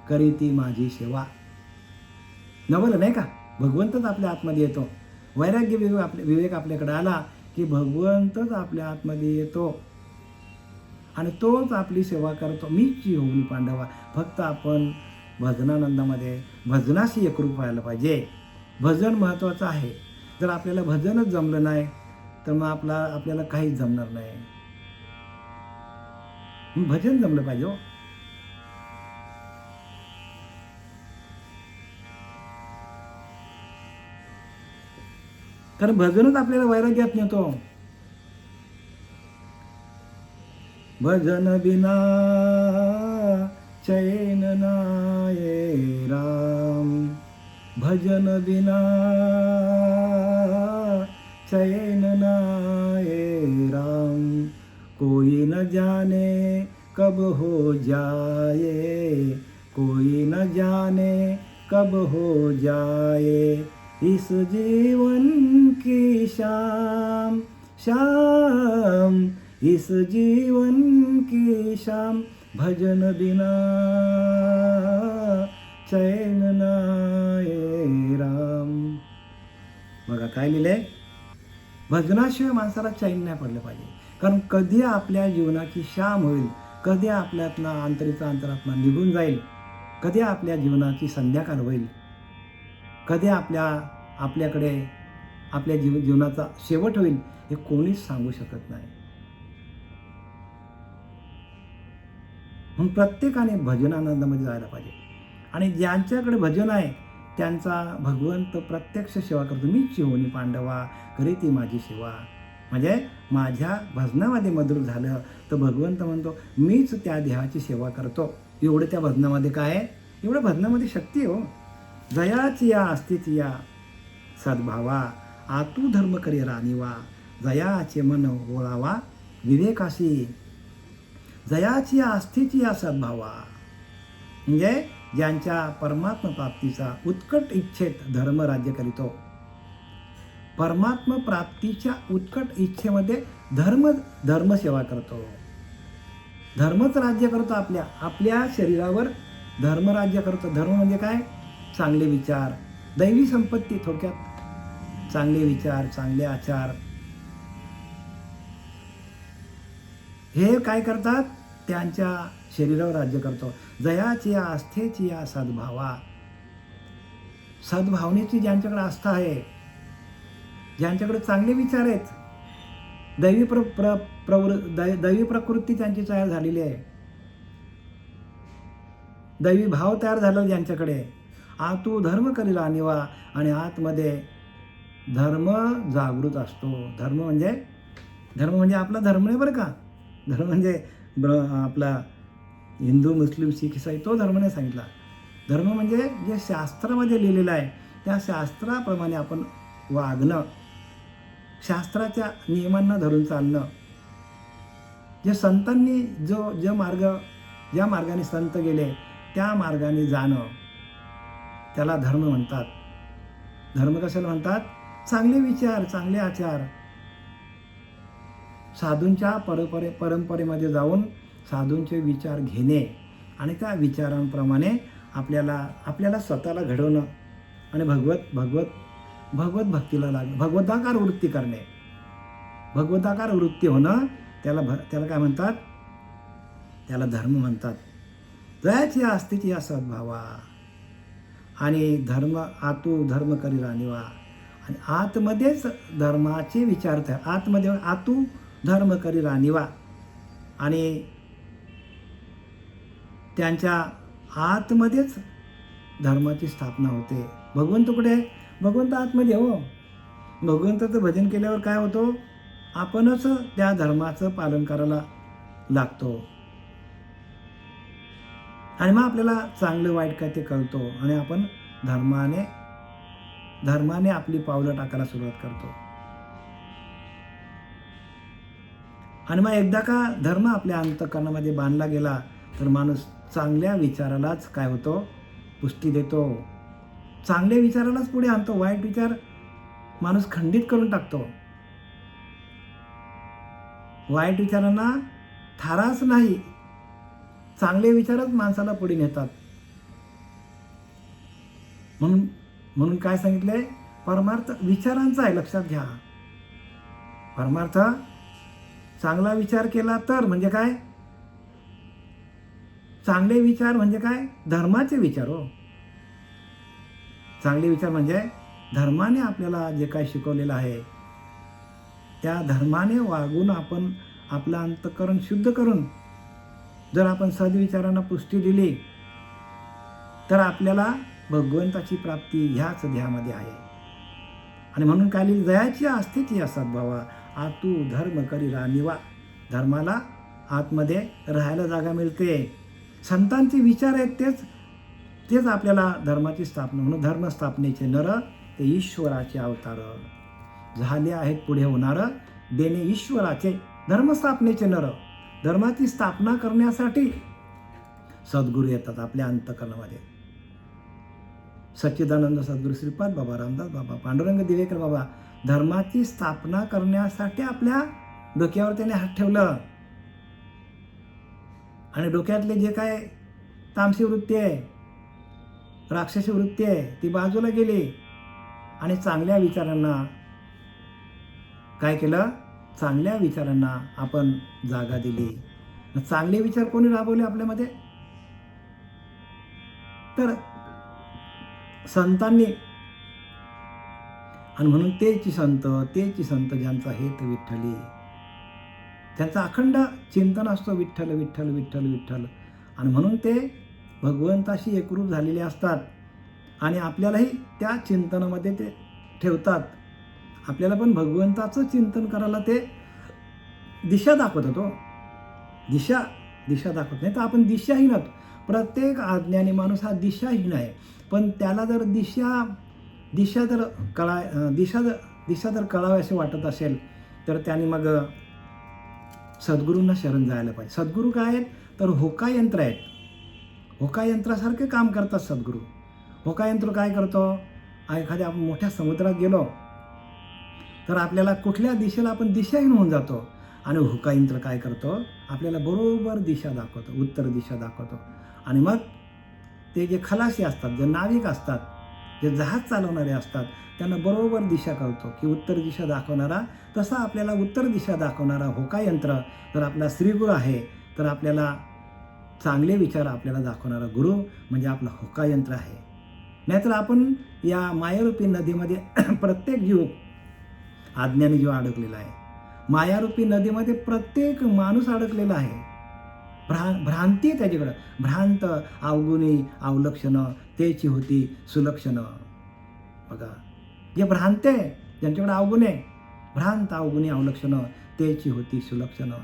करीती माझी सेवा. नवल नाही का? भगवंतच आपल्या आतमध्ये येतो. वैराग्य विवेक आपल्याकडे आला की भगवंतच आपल्या आतमध्ये येतो आणि तोच आपली सेवा करतो. मीच होऊन पांडवा. फक्त आपण भजनानंदामध्ये भजनाशी एकरूप व्हायला पाहिजे. भजन महत्त्वाचं आहे. जर आपल्याला भजनच जमलं नाही तर मग आपल्याला काहीच जमणार नाही. भजन जमलं पाहिजे हो. कारण भजनच आपल्याला वैराग्यात नेतो. भजन बिना चैन नाये राम, भजन बिना चैन नाये राम, कोई न जाने कब हो जाए, कोई न जाने कब हो जाए, इस जीवन की शाम शाम, इस जीवन की शाम, भजन बिना चैन नाये राम. बघा काय लिहिलंय? भजनाशिवाय माणसाला चैन नाही पडलं पाहिजे. कारण कधी आपल्या जीवनाची शाम होईल, कधी आपल्यातला अंतरात्मा निघून जाईल, कधी आपल्या जीवनाची संध्याकाळ होईल, कधी आपल्याकडे आपल्या जीवनाचा शेवट होईल, हे कोणीच सांगू शकत नाही. म्हणून प्रत्येकाने भजनानंदामध्ये जायला पाहिजे. आणि ज्यांच्याकडे भजन आहे त्यांचा भगवंत प्रत्यक्ष सेवा करतो. मीच शिवणी पांडवा करे ती माझी सेवा. म्हणजे माझ्या भजनामध्ये मधुर झालं तर भगवंत म्हणतो मीच त्या देहाची सेवा करतो. एवढं त्या भजनामध्ये काय आहे, एवढं भजनामध्ये शक्ती आहे हो. जयाची या अस्तिती या सद्भावा आतू धर्म करी राणीवा. जयाचे मन ओळावा विवेकाशी. जयाची या अस्थिती या सद्भावा म्हणजे ज्यांच्या परमात्मा प्राप्तीचा उत्कट इच्छेत धर्म राज्य करीतो. परमात्मा प्राप्तीच्या उत्कट इच्छेमध्ये धर्म सेवा करतो. धर्मच राज्य करतो. आपल्या शरीरावर धर्म राज्य करतो. धर्म म्हणजे काय? चांगले विचार, दैवी संपत्ती. थोडक्यात चांगले विचार, चांगले आचार हे काय करतात? त्यांच्या शरीरावर राज्य करतो. जयाची या आस्थेची या सद्भावा. सद्भावनेची ज्यांच्याकडे आस्था आहे, ज्यांच्याकडे चांगले विचार आहेत, दैवी प्रकृती त्यांची तयार झालेली आहे, दैवी भाव तयार झाला ज्यांच्याकडे, आतू धर्म करील आणीवा. आणि आतमध्ये धर्म जागृत असतो. धर्म म्हणजे आपला धर्म नाही बरं का. धर्म म्हणजे आपला हिंदू, मुस्लिम, शीख, ईसाई तो धर्म नाही सांगितला. धर्म म्हणजे जे शास्त्रामध्ये लिहिलेलं आहे त्या शास्त्राप्रमाणे आपण वागणं, शास्त्राच्या नियमांना धरून चालणं. जे संतांनी ज्या मार्गाने संत गेले त्या मार्गाने जाणं त्याला धर्म म्हणतात. धर्म कशाला म्हणतात? चांगले विचार, चांगले आचार. साधूंच्या परंपरेमध्ये जाऊन साधूंचे विचार घेणे आणि त्या विचारांप्रमाणे आपल्याला स्वतःला घडवणं आणि भगवत भक्तीला लागणं, भगवताकार वृत्ती करणे. भगवताकार वृत्ती होणं त्याला काय म्हणतात? त्याला धर्म म्हणतात. जयाची अस्तिती या सद्भावा. आणि आतू धर्म करी राणीवा. आणि आतमध्येच धर्माचे विचार आतमध्ये आतू धर्म करी राणीवा. आणि त्यांच्या आतमध्येच धर्माची स्थापना होते. भगवंत कुठे? भगवंत आतमध्ये हो. भगवंताचं भजन केल्यावर काय होतं? आपणच त्या धर्माचं पालन करायला लागतो आणि मग आपल्याला चांगलं वाईट काय ते कळतो आणि आपण धर्माने आपली पावलं टाकायला सुरुवात करतो. आणि मग एकदा का धर्म आपल्या अंतःकरणामध्ये बांधला गेला तर माणूस चांगल्या विचारालाच काय होतो? पुष्टी देतो. चांगल्या विचारालाच पुढे आणतो. वाईट विचार माणूस खंडित करून टाकतो. वाईट विचारांना थाराच नाही, चांगले विचारच माणसाला पुढे नेतात. म्हणून काय सांगितलंय? परमार्थ विचारांचा आहे, लक्षात घ्या. परमार्थ चांगला विचार केला तर म्हणजे काय? चांगले विचार म्हणजे काय? धर्माचे विचार हो. चांगले विचार म्हणजे धर्माने आपल्याला जे काय शिकवलेलं आहे त्या धर्माने वागून आपण आपलं अंतःकरण शुद्ध करून जर आपण सद्विचारांना पुष्टी दिली तर आपल्याला भगवंताची प्राप्ती ह्याच ध्येयामध्ये आहे. आणि म्हणून काय लिहिलं? जयाची अस्तिती या सद्भावा आतू धर्म करी राणीवा. धर्माला आतमध्ये राहायला जागा मिळते. संतांचे विचार आहेत तेच आपल्याला धर्माची स्थापना. म्हणून धर्मस्थापनेचे नर ते ईश्वराचे अवतार झाले आहेत पुढे होणार देणे ईश्वराचे. धर्मस्थापनेचे नर, धर्माची स्थापना करण्यासाठी सद्गुरू येतात आपल्या अंतःकरणामध्ये. सच्चिदानंद सद्गुरू श्रीपाद बाबा, रामदास बाबा, पांडुरंग दिवेकर बाबा धर्माची स्थापना करण्यासाठी आपल्या डोक्यावर त्याने हात ठेवलं आणि डोक्यातले जे काय तामसी वृत्ती आहे, राक्षसी वृत्ती आहे ती बाजूला गेली आणि चांगल्या विचारांना काय केलं? चांगल्या विचारांना आपण जागा दिली. चांगले विचार कोणी राबवले आपल्यामध्ये? तर संतांनी. आणि म्हणून तेची संत ज्यांचा हेत विठ्ठली, त्यांचा अखंड चिंतन असतो विठ्ठल विठ्ठल विठ्ठल विठ्ठल. आणि म्हणून ते भगवंताशी एकरूप झालेले असतात आणि आपल्यालाही त्या चिंतनामध्ये ते ठेवतात. आपल्याला पण भगवंताचं चिंतन करायला ते दिशा दाखवतात हो. दिशा दाखवत नाही तर आपण दिशाहीन आहोत. प्रत्येक अज्ञानी माणूस हा दिशाहीन आहे. पण त्याला जर दिशा जर कळावी असे वाटत असेल तर त्याने मग सद्गुरूंना शरण जायला पाहिजे. सद्गुरू काय आहेत तर होका यंत्र आहेत. होका यंत्रासारखे काम करतात सद्गुरू. होका यंत्र काय करतो, एखाद्या आपण मोठ्या समुद्रात गेलो तर आपल्याला कुठल्या दिशेला आपण दिशाहीन होऊन जातो आणि होका यंत्र काय करतो, आपल्याला बरोबर दिशा दाखवतो, उत्तर दिशा दाखवतो. आणि मग ते जे खलासी असतात, जे नाविक असतात, जे जहाज चालवणारे असतात, त्यांना बरोबर दिशा कळतो की उत्तर दिशा दाखवणारा, तसा आपल्याला उत्तर दिशा दाखवणारा होका यंत्र जर आपला श्रीगुरू आहे तर आपल्याला चांगले विचार आपल्याला दाखवणारा गुरु म्हणजे आपला होका यंत्र आहे. नाहीतर आपण या मायारूपी नदीमध्ये प्रत्येक जीव अज्ञानी जीव अडकलेला आहे. मायारूपी नदीमध्ये प्रत्येक माणूस अडकलेला आहे. भ्रांती आहे त्याच्याकडं. भ्रांत अवगुणी अवलक्षणं तेची होती सुलक्षणं. बघा, जे भ्रांत आहे, ज्यांच्याकडे अवगुण आहे, भ्रांत अवगुणी अवलक्षणं तेची होती सुलक्षणं.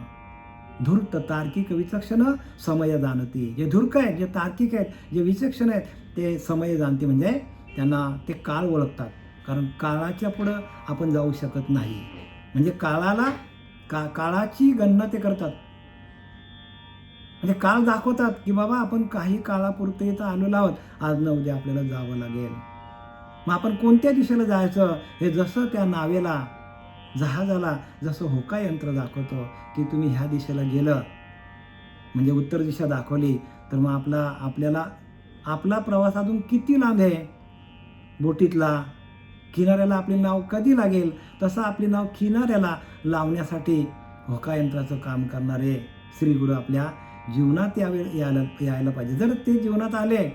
धूर्त तार्किक विचक्षण समय जाणती. जे धूर्क आहेत, जे तार्किक आहेत, जे विचक्षण आहेत, ते समय जाणते म्हणजे त्यांना ते काळ ओळखतात. कारण काळाच्या पुढं आपण जाऊ शकत नाही. म्हणजे काळाची गणना ते करतात. म्हणजे काळ दाखवतात की बाबा आपण काही काळापुरते इथं आलेलो आहोत, आज न उद्या आपल्याला जावं लागेल. मग आपण कोणत्या दिशेला जायचं हे जसं त्या नावेला, जहाजाला जसं होका यंत्र दाखवतो की तुम्ही ह्या दिशेला गेलं म्हणजे उत्तर दिशा दाखवली तर मग आपल्याला आपला प्रवास अजून किती लांब आहे, बोटीतला किनाऱ्याला आपले नाव कधी लागेल, तसं आपले नाव किनाऱ्याला लावण्यासाठी होका यंत्राचं काम करणारे श्रीगुरू आपल्या जीवनात यायला पाहिजे. जर ते जीवनात आले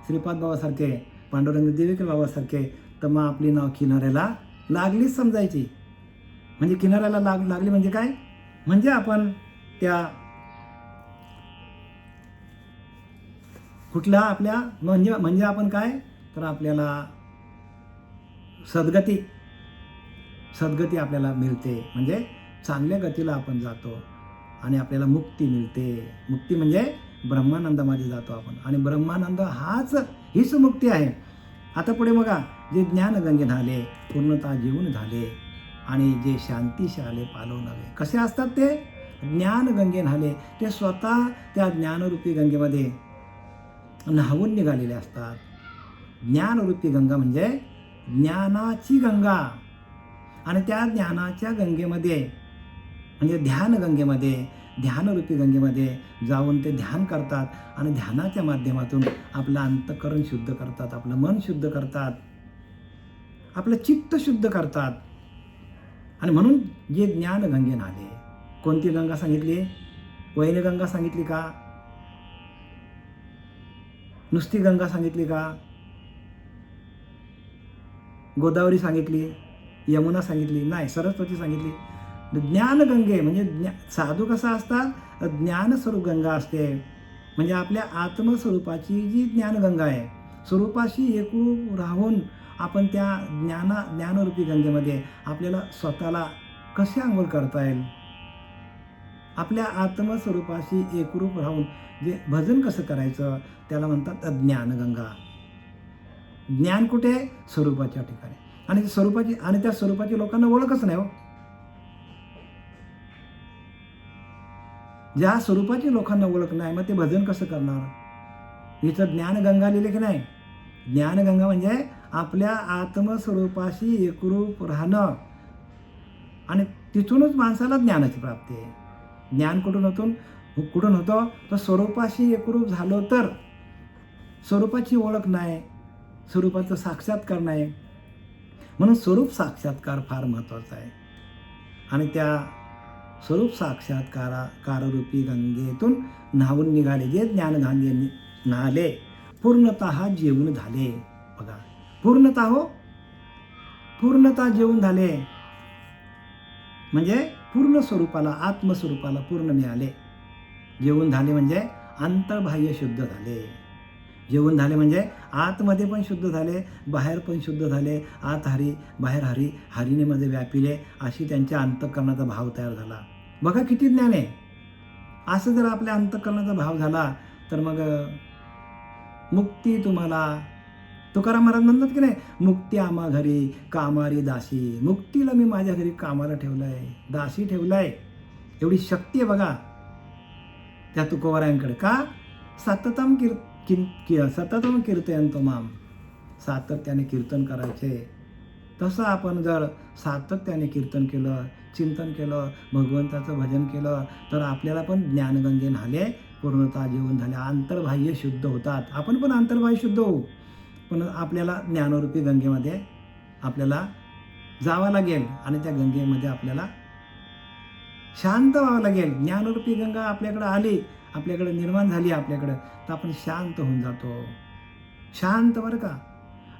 श्रीपाद बाबासारखे, पांडुरंग देवेकर बाबासारखे, तर मग आपली नाव किनाऱ्याला लागलीच समजायची. म्हणजे किनाऱ्याला लागली म्हणजे काय, म्हणजे आपण त्या कुठल्या आपल्या म्हणजे आपण काय तर आपल्याला सद्गती आपल्याला मिळते. म्हणजे चांगल्या गतीला आपण जातो आणि आपल्याला मुक्ती मिळते. मुक्ती म्हणजे ब्रह्मानंदामध्ये जातो आपण आणि ब्रह्मानंद हीच मुक्ती आहे. आता पुढे बघा, जे ज्ञानगंगे झाले पूर्णता जीवन झाले आणि जे शांतीशी आले पालो नव्हे. कसे असतात ते ज्ञानगंगे झाले, ते स्वतः त्या ज्ञानरूपी गंगेमध्ये न्हावून निघालेले असतात. ज्ञानरूपी गंगा म्हणजे ज्ञानाची गंगा आणि त्या ज्ञानाच्या गंगेमध्ये म्हणजे ध्यानरूपी गंगेमध्ये जाऊन ते ध्यान करतात आणि ध्यानाच्या माध्यमातून आपलं अंतःकरण शुद्ध करतात, आपलं मन शुद्ध करतात, आपलं चित्त शुद्ध करतात. आणि म्हणून जे ज्ञानगंगे नाले, कोणती गंगा सांगितली, वैनगंगा सांगितली का, नुसती गंगा सांगितली का, गोदावरी सांगितली, यमुना सांगितली नाही, सरस्वती सांगितली. ज्ञानगंगे म्हणजे साधू कसा असतात, ज्ञानस्वरूप गंगा असते. म्हणजे आपल्या आत्मस्वरूपाची जी ज्ञानगंगा आहे, स्वरूपाशी एकरूप राहून आपण त्या ज्ञानरूपी गंगेमध्ये आपल्याला स्वतःला कसे अंघोळ करता येईल, आपल्या आत्मस्वरूपाशी एकरूप राहून जे भजन कसं करायचं त्याला म्हणतात ज्ञानगंगा. ज्ञान कुठे आहे, स्वरूपाच्या ठिकाणी. आणि त्या स्वरूपाची लोकांना ओळखच नाही हो. ज्या स्वरूपाची लोकांना ओळख नाही मग ते भजन कसं करणार. इथं ज्ञानगंगा लिहिले की नाही. ज्ञानगंगा म्हणजे आपल्या आत्मस्वरूपाशी एकरूप राहणं आणि तिथूनच माणसाला ज्ञानाची प्राप्ती आहे. ज्ञान कुठून होतं तर स्वरूपाशी एकरूप झालो तर. स्वरूपाची ओळख नाही, स्वरूपाचं साक्षात्कार नाही, म्हणून स्वरूप साक्षात्कार फार महत्त्वाचा आहे. आणि त्या स्वरूप साक्षात्काररूपी गंगेतून न्हावून निघाले जे ज्ञानगंगे न्हाले पूर्णतः जेवून झाले. बघा, पूर्णतः जेवून झाले म्हणजे पूर्ण स्वरूपाला, आत्मस्वरूपाला पूर्ण मिळाले. जेवून झाले म्हणजे अंतर्बाह्य शुद्ध झाले. जेवण झाले म्हणजे आतमध्ये पण शुद्ध झाले, बाहेर पण शुद्ध झाले. आत हरी, बाहेर हरी, हरीने मध्ये व्यापिले, अशी त्यांच्या अंतःकरणाचा भाव तयार झाला. बघा किती ज्ञान आहे. असं जर आपल्या अंतःकरणाचा भाव झाला तर मग मुक्ती तुम्हाला. तुकाराम महाराज म्हणतात की नाही, मुक्ती आम्हा घरी कामारी दासी. मुक्तीला मी माझ्या घरी कामाला ठेवलंय, दासी ठेवलाय. एवढी शक्ती आहे बघा त्या तुकोबारायांकडे. का? सततम सततम कीर्तयंतो माम. सातत्याने कीर्तन करायचे. तसं आपण जर सातत्याने कीर्तन केलं, चिंतन केलं, भगवंताचं भजन केलं तर आपल्याला पण ज्ञानगंगे न्हाले, पूर्णता जेवण झाले, अंतर्बाह्य शुद्ध होतात. आपण पण अंतर्बाह्य शुद्ध होऊ, पण आपल्याला ज्ञानरूपी गंगेमध्ये आपल्याला जावं लागेल आणि त्या गंगेमध्ये आपल्याला शांत व्हावं लागेल. ज्ञानरूपी गंगा आपल्याकडे आली, आपल्याकडे निर्माण झाली आपल्याकडं, तर आपण शांत होऊन जातो. शांत बरं का.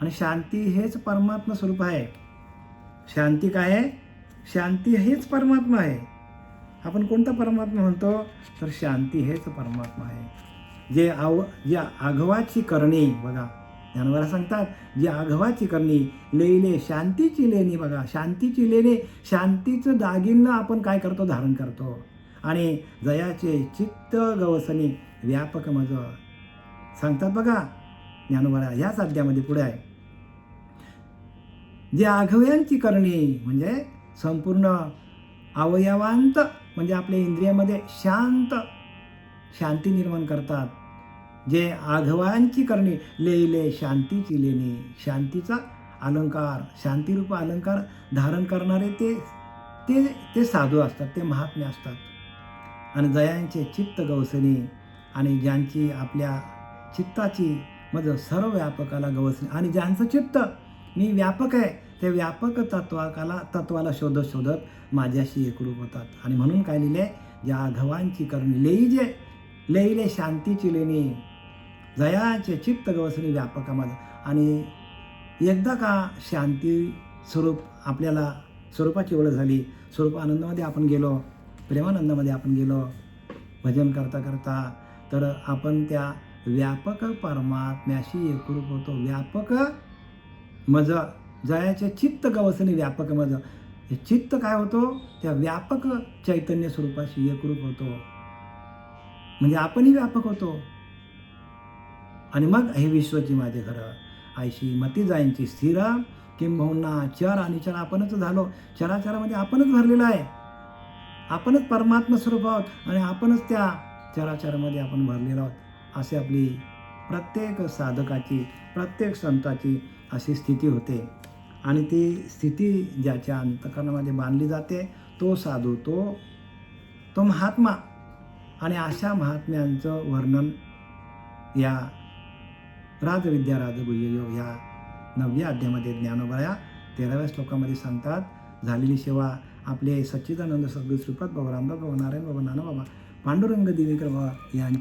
आणि शांती हेच परमात्मा स्वरूप आहे. शांती काय आहे? शांती हेच परमात्मा आहे. आपण कोणता परमात्मा म्हणतो? तर शांती हेच परमात्मा आहे. जे आघवाची करणी, बघा ज्ञानोबा सांगतात, जी आघवाची करणी लेले शांतीची लेणी. बघा शांतीची लेणी, शांतीचं दागिनं आपण काय करतो? धारण करतो. आणि जयाचे चित्त गवसनी व्यापक मज सांगतात बघा ज्ञानोबा ह्याच अध्यायामध्ये पुढे आहे. जे आघव्यांची करणी म्हणजे संपूर्ण अवयवांत म्हणजे आपल्या इंद्रियामध्ये शांती निर्माण करतात. जे आघवांची करणी लेले शांतीची लेणी. शांतीचा अलंकार, शांतीरूप अलंकार धारण करणारे ते साधू असतात, ते महात्मे असतात. आणि जयांचे चित्त गवसणी, आणि ज्यांची आपल्या चित्ताची म्हणजे सर्व व्यापकाला गवसणी, आणि ज्यांचं चित्त मी व्यापक आहे, ते व्यापक तत्वाला शोधत माझ्याशी एकरूप होतात. आणि म्हणून काय लिहिले? ज्या आघवांची करणी लेईले शांतीची लेणी, जयाचे चित्त गवसणी व्यापकामध्ये. आणि एकदा का शांती स्वरूप आपल्याला स्वरूपाची ओळख झाली, स्वरूप आनंदामध्ये आपण गेलो, प्रेमानंदामध्ये आपण गेलो भजन करता करता, तर आपण त्या व्यापक परमात्म्याशी एकरूप होतो. व्यापक मज जयाचे चित्त गवसणी व्यापक मज. हे चित्त काय होतो? त्या व्यापक चैतन्य स्वरूपाशी एकरूप होतो. म्हणजे आपणही व्यापक होतो. आणि मग हे विश्वची माझे घर आयशी मती जायची स्थिर, किंबहुना चर आणि चर आपणच झालो. चराचरामध्ये आपणच भरलेला आहे. आपणच परमात्मा स्वरूप आहोत आणि आपणच त्या चराचरामध्ये आपण भरलेलो आहोत. असे आपली प्रत्येक साधकाची, प्रत्येक संताची अशी स्थिती होते. आणि ती स्थिती ज्याच्या अंतःकरणामध्ये बांधली जाते तो साधू, तो महात्मा. आणि अशा महात्म्यांचं वर्णन या राजविद्या राजगुह्ययोग या 9व्या अध्यायामध्ये ज्ञानोबा 13व्या श्लोकामध्ये सांगतात. झालेली सेवा आपले सच्चिदानंद सद्गुरू श्रीपाद बाबा रामदास बाबा, नारायण बाबा, नाना बाबा, पांडुरंग दिवेकर बाबा यांची